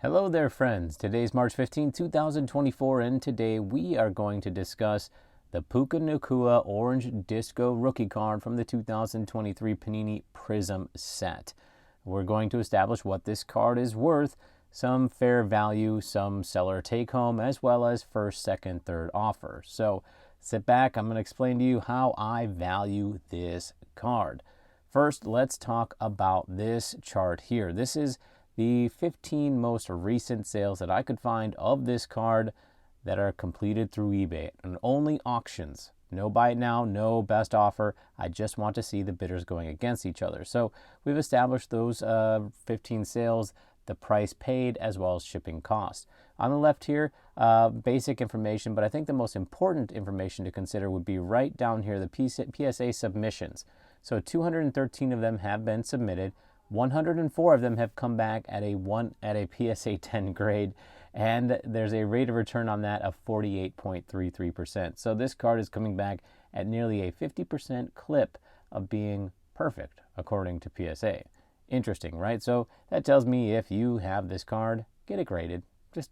Hello there, friends. Today's March 15, 2024, and today we are going to discuss the Puka Nakua Orange Disco rookie card from the 2023 Panini Prizm set. We're going to establish what this card is worth, some fair value, some seller take-home, as well as first, second, third offer. So sit back. I'm going to explain to you how I value this card. First, let's talk about this chart here. This is the 15 most recent sales that I could find of this card that are completed through eBay, and only auctions. No buy it now, no best offer. I just want to see the bidders going against each other. So we've established those 15 sales, the price paid, as well as shipping costs. On the left here, basic information, but I think the most important information to consider would be right down here, the PSA submissions. So 213 of them have been submitted. 104 of them have come back at a PSA 10 grade, and there's a rate of return on that of 48.33%. So this card is coming back at nearly a 50% clip of being perfect, according to PSA. Interesting, right? So that tells me if you have this card, get it graded. Just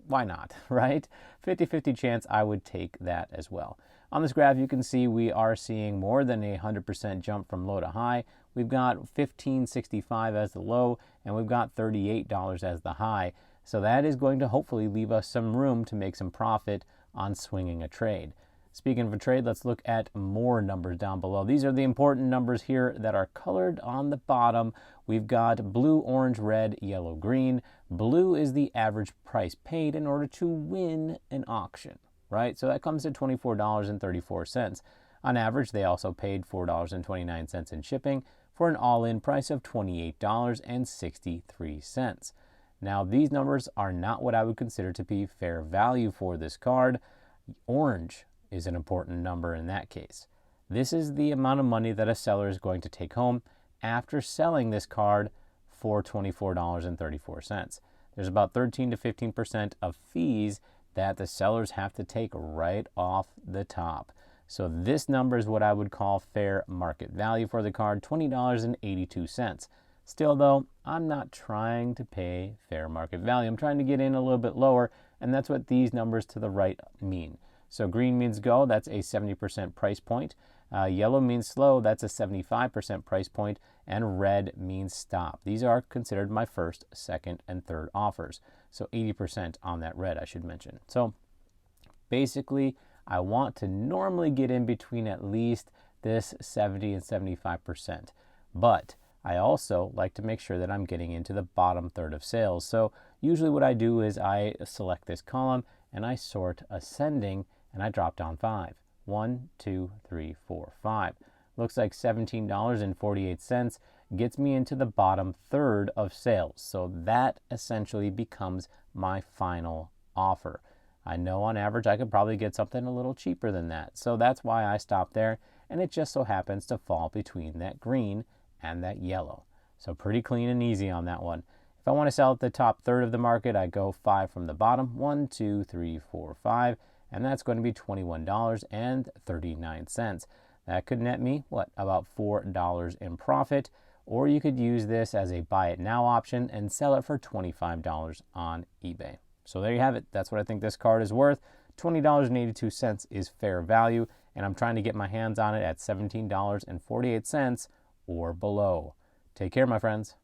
why not, right? 50-50 chance I would take that as well. On this graph, you can see we are seeing more than a 100% jump from low to high. We've got $15.65 as the low, and we've got $38 as the high. So that is going to hopefully leave us some room to make some profit on swinging a trade. Speaking of a trade, let's look at more numbers down below. These are the important numbers here that are colored on the bottom. We've got blue, orange, red, yellow, green. Blue is the average price paid in order to win an auction, right? So that comes to $24.34. On average, they also paid $4.29 in shipping for an all-in price of $28.63. Now, these numbers are not what I would consider to be fair value for this card. Orange is an important number in that case. This is the amount of money that a seller is going to take home after selling this card for $24.34. There's about 13 to 15% of fees that the sellers have to take right off the top. So this number is what I would call fair market value for the card, $20.82. Still though, I'm not trying to pay fair market value. I'm trying to get in a little bit lower, and that's what these numbers to the right mean. So green means go, that's a 70% price point. Yellow means slow, that's a 75% price point. And red means stop. These are considered my first, second, and third offers. So 80% on that red, I should mention. So basically, I want to normally get in between at least this 70 and 75%. But I also like to make sure that I'm getting into the bottom third of sales. So usually what I do is I select this column and I sort ascending, and I drop down 5. 1, 2, 3, 4, 5. Looks like $17.48 gets me into the bottom third of sales. So that essentially becomes my final offer. I know on average I could probably get something a little cheaper than that. So that's why I stopped there, and it just so happens to fall between that green and that yellow. So pretty clean and easy on that one. If I want to sell at the top third of the market, I go 5 from the bottom. 1, 2, 3, 4, 5. And that's going to be $21.39. That could net me, about $4 in profit. Or you could use this as a buy it now option and sell it for $25 on eBay. So there you have it. That's what I think this card is worth. $20.82 is fair value, and I'm trying to get my hands on it at $17.48 or below. Take care, my friends.